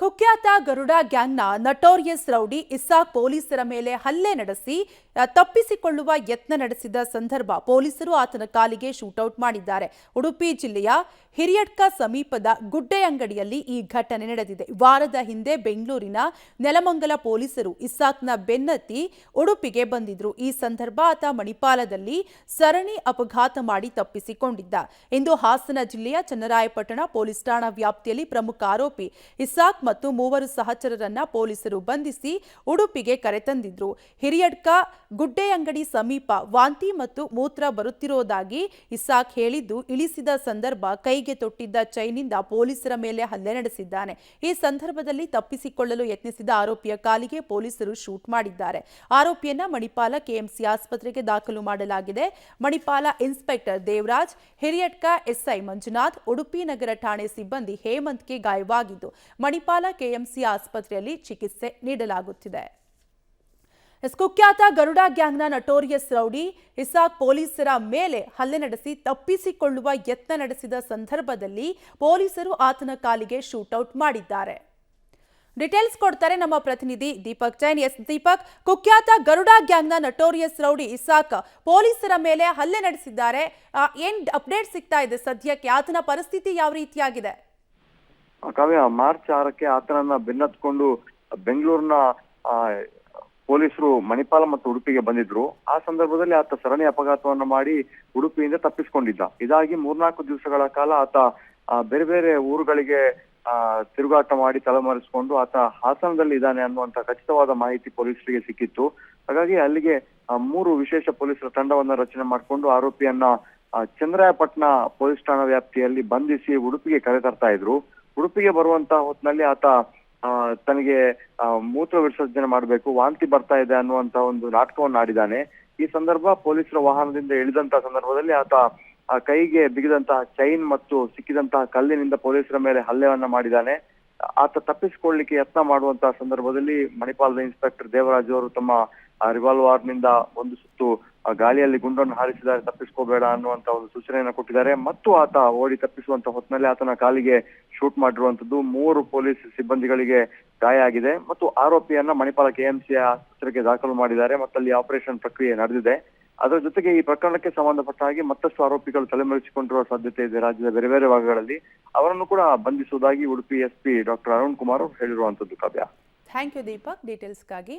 ಕುಖ್ಯಾತ Garuda ಗ್ಯಾಂಗ್ನ notorious rowdy Isaac ಪೊಲೀಸರ ಮೇಲೆ ಹಲ್ಲೆ ನಡೆಸಿ ತಪ್ಪಿಸಿಕೊಳ್ಳುವ ಯತ್ನ ನಡೆಸಿದ ಸಂದರ್ಭ ಪೊಲೀಸರು ಆತನ ಕಾಲಿಗೆ ಶೂಟೌಟ್ ಮಾಡಿದ್ದಾರೆ. ಉಡುಪಿ ಜಿಲ್ಲೆಯ ಹಿರಿಯಡ್ಕ ಸಮೀಪದ ಗುಡ್ಡೆಯಂಗಡಿಯಲ್ಲಿ ಈ ಘಟನೆ ನಡೆದಿದೆ. ವಾರದ ಹಿಂದೆ ಬೆಂಗಳೂರಿನ ನೆಲಮಂಗಲ ಪೊಲೀಸರು ಇಸಾಕ್ನ ಬೆನ್ನತ್ತಿ ಉಡುಪಿಗೆ ಬಂದಿದ್ರು. ಈ ಸಂದರ್ಭ ಆತ ಮಣಿಪಾಲದಲ್ಲಿ ಸರಣಿ ಅಪಘಾತ ಮಾಡಿ ತಪ್ಪಿಸಿಕೊಂಡಿದ್ದ. ಇಂದು ಹಾಸನ ಜಿಲ್ಲೆಯ ಚನ್ನರಾಯಪಟ್ಟಣ ಪೊಲೀಸ್ ಠಾಣಾ ವ್ಯಾಪ್ತಿಯಲ್ಲಿ ಪ್ರಮುಖ ಆರೋಪಿ ಇಸಾಕ್ ಮತ್ತು ಮೂವರು ಸಹಚರರನ್ನ ಪೊಲೀಸರು ಬಂಧಿಸಿ ಉಡುಪಿಗೆ ಕರೆತಂದಿದ್ರು. ಹಿರಿಯಡ್ಕ ಗುಡ್ಡೆಯಂಗಡಿ ಸಮೀಪ ವಾಂತಿ ಮತ್ತು ಮೂತ್ರ ಬರುತ್ತಿರುವುದಾಗಿ ಇಸಾಕ್ ಹೇಳಿದ್ದು, ಇಳಿಸಿದ ಸಂದರ್ಭ ಕೈಗೆ ತೊಟ್ಟಿದ್ದ ಚೈನಿಂದ ಪೊಲೀಸರ ಮೇಲೆ ಹಲ್ಲೆ ನಡೆಸಿದ್ದಾನೆ. ಈ ಸಂದರ್ಭದಲ್ಲಿ ತಪ್ಪಿಸಿಕೊಳ್ಳಲು ಯತ್ನಿಸಿದ ಆರೋಪಿಯ ಕಾಲಿಗೆ ಪೊಲೀಸರು ಶೂಟ್ ಮಾಡಿದ್ದಾರೆ. ಆರೋಪಿಯನ್ನ ಮಣಿಪಾಲ ಕೆಎಂಸಿ ಆಸ್ಪತ್ರೆಗೆ ದಾಖಲು ಮಾಡಲಾಗಿದೆ. ಮಣಿಪಾಲ ಇನ್ಸ್ಪೆಕ್ಟರ್ ದೇವರಾಜ್, ಹಿರಿಯಡ್ಕ ಎಸ್ಐ ಮಂಜುನಾಥ್, ಉಡುಪಿ ನಗರ ಠಾಣೆ ಸಿಬ್ಬಂದಿ ಹೇಮಂತ್ಗೆ ಗಾಯವಾಗಿದ್ದು ಮಣಿಪಾಲ ಕೆಎಂಸಿ ಆಸ್ಪತ್ರೆಯಲ್ಲಿ ಚಿಕಿತ್ಸೆ ನೀಡಲಾಗುತ್ತಿದೆ. ಕುಖ್ಯಾತ ಗರುಡ ಗ್ಯಾಂಗ್ನ ನಟೋರಿಯಸ್ ರೌಡಿ ಇಸಾಕ್ ಪೊಲೀಸರ ಮೇಲೆ ಹಲ್ಲೆ ನಡೆಸಿ ತಪ್ಪಿಸಿಕೊಳ್ಳುವ ಯತ್ನ ನಡೆಸಿದ ಸಂದರ್ಭದಲ್ಲಿ ಪೊಲೀಸರು ಆತನ ಕಾಲಿಗೆ ಶೂಟೌಟ್ ಮಾಡಿದ್ದಾರೆ. ಡೀಟೇಲ್ಸ್ ಕೊಡ್ತಾರೆ ನಮ್ಮ ಪ್ರತಿನಿಧಿ ದೀಪಕ್ ಜೈನ್. ಎಸ್ ದೀಪಕ್, ಕುಖ್ಯಾತ ಗರುಡ ಗ್ಯಾಂಗ್ನ ನಟೋರಿಯಸ್ ರೌಡಿ ಇಸಾಕ್ ಪೊಲೀಸರ ಮೇಲೆ ಹಲ್ಲೆ ನಡೆಸಿದ್ದಾರೆ. ಏನ್ ಅಪ್ಡೇಟ್ ಸಿಗ್ತಾ ಇದೆ ಸದ್ಯಕ್ಕೆ? ಆತನ ಪರಿಸ್ಥಿತಿ ಯಾವ ರೀತಿಯಾಗಿದೆ? ಕಾವ್ಯ, ಮಾರ್ಚ್ 6ಕ್ಕೆ ಆತನನ್ನ ಬೆನ್ನತ್ಕೊಂಡು ಬೆಂಗಳೂರಿನ ಪೊಲೀಸರು ಮಣಿಪಾಲ ಮತ್ತು ಉಡುಪಿಗೆ ಬಂದಿದ್ರು. ಆ ಸಂದರ್ಭದಲ್ಲಿ ಆತ ಸರಣಿ ಅಪಘಾತವನ್ನು ಮಾಡಿ ಉಡುಪಿಯಿಂದ ತಪ್ಪಿಸಿಕೊಂಡಿದ್ದ. ಇದಾಗಿ 3-4 ದಿವಸಗಳ ಕಾಲ ಆತ ಬೇರೆ ಬೇರೆ ಊರುಗಳಿಗೆ ತಿರುಗಾಟ ಮಾಡಿ ತಲೆಮರೆಸಿಕೊಂಡು ಆತ ಹಾಸನದಲ್ಲಿ ಇದ್ದಾನೆ ಅನ್ನುವಂತ ಖಚಿತವಾದ ಮಾಹಿತಿ ಪೊಲೀಸರಿಗೆ ಸಿಕ್ಕಿತ್ತು. ಹಾಗಾಗಿ ಅಲ್ಲಿಗೆ 3 ವಿಶೇಷ ಪೊಲೀಸರ ತಂಡವನ್ನ ರಚನೆ ಮಾಡಿಕೊಂಡು ಆರೋಪಿಯನ್ನ ಚನ್ನರಾಯಪಟ್ಟಣ ಪೊಲೀಸ್ ಠಾಣಾ ವ್ಯಾಪ್ತಿಯಲ್ಲಿ ಬಂಧಿಸಿ ಉಡುಪಿಗೆ ಕರೆತರ್ತಾ ಇದ್ರು. ಉಡುಪಿಗೆ ಬರುವಂತ ಹೊತ್ತಿನಲ್ಲಿ ಆತ ತನಗೆ ಮೂತ್ರ ವಿಸರ್ಜನೆ ಮಾಡಬೇಕು, ವಾಂತಿ ಬರ್ತಾ ಇದೆ ಅನ್ನುವಂತ ಒಂದು ನಾಟಕವನ್ನು ಆಡಿದ್ದಾನೆ. ಈ ಸಂದರ್ಭ ಪೊಲೀಸರ ವಾಹನದಿಂದ ಇಳಿದಂತಹ ಸಂದರ್ಭದಲ್ಲಿ ಆತ ಕೈಗೆ ಬಿಗಿದಂತಹ ಚೈನ್ ಮತ್ತು ಸಿಕ್ಕಿದಂತಹ ಕಲ್ಲಿನಿಂದ ಪೊಲೀಸರ ಮೇಲೆ ಹಲ್ಲೆಯನ್ನ ಮಾಡಿದ್ದಾನೆ. ಆತ ತಪ್ಪಿಸಿಕೊಳ್ಳಲಿಕ್ಕೆ ಯತ್ನ ಮಾಡುವಂತಹ ಸಂದರ್ಭದಲ್ಲಿ ಮಣಿಪಾಲದ ಇನ್ಸ್ಪೆಕ್ಟರ್ ದೇವರಾಜ್ ಅವರು ತಮ್ಮ ರಿವಾಲ್ವರ್ ನಿಂದ ಒಂದು ಸುತ್ತು ಗಾಳಿಯಲ್ಲಿ ಗುಂಡನ್ನು ಹಾರಿಸಿದ್ದಾರೆ, ತಪ್ಪಿಸ್ಕೋಬೇಡ ಅನ್ನುವಂತ ಒಂದು ಸೂಚನೆಯನ್ನು ಕೊಟ್ಟಿದ್ದಾರೆ. ಮತ್ತು ಆತ ಓಡಿ ತಪ್ಪಿಸುವಂತ ಹೊತ್ತಿನಲ್ಲಿ ಆತನ ಕಾಲಿಗೆ ಶೂಟ್ ಮಾಡಿರುವಂತದ್ದು. 3 ಪೊಲೀಸ್ ಸಿಬ್ಬಂದಿಗಳಿಗೆ ಗಾಯ ಆಗಿದೆ ಮತ್ತು ಆರೋಪಿಯನ್ನ ಮಣಿಪಾಲ ಕೆಎಂಸಿ ಆಸ್ಪತ್ರೆಗೆ ದಾಖಲು ಮಾಡಿದ್ದಾರೆ ಮತ್ತು ಅಲ್ಲಿ ಆಪರೇಷನ್ ಪ್ರಕ್ರಿಯೆ ನಡೆದಿದೆ. ಅದರ ಜೊತೆಗೆ ಈ ಪ್ರಕರಣಕ್ಕೆ ಸಂಬಂಧಪಟ್ಟ ಹಾಗೆ ಮತ್ತಷ್ಟು ಆರೋಪಿಗಳು ತಲೆಮರೆಸಿಕೊಂಡಿರುವ ಸಾಧ್ಯತೆ ಇದೆ ರಾಜ್ಯದ ಬೇರೆ ಬೇರೆ ಭಾಗಗಳಲ್ಲಿ. ಅವರನ್ನು ಕೂಡ ಬಂಧಿಸುವುದಾಗಿ ಉಡುಪಿ ಎಸ್ಪಿ ಡಾಕ್ಟರ್ ಅರುಣ್ ಕುಮಾರ್ ಹೇಳಿರುವಂತದ್ದು. Kavya, thank you Deepak ಡೀಟೇಲ್ಸ್ಗಾಗಿ.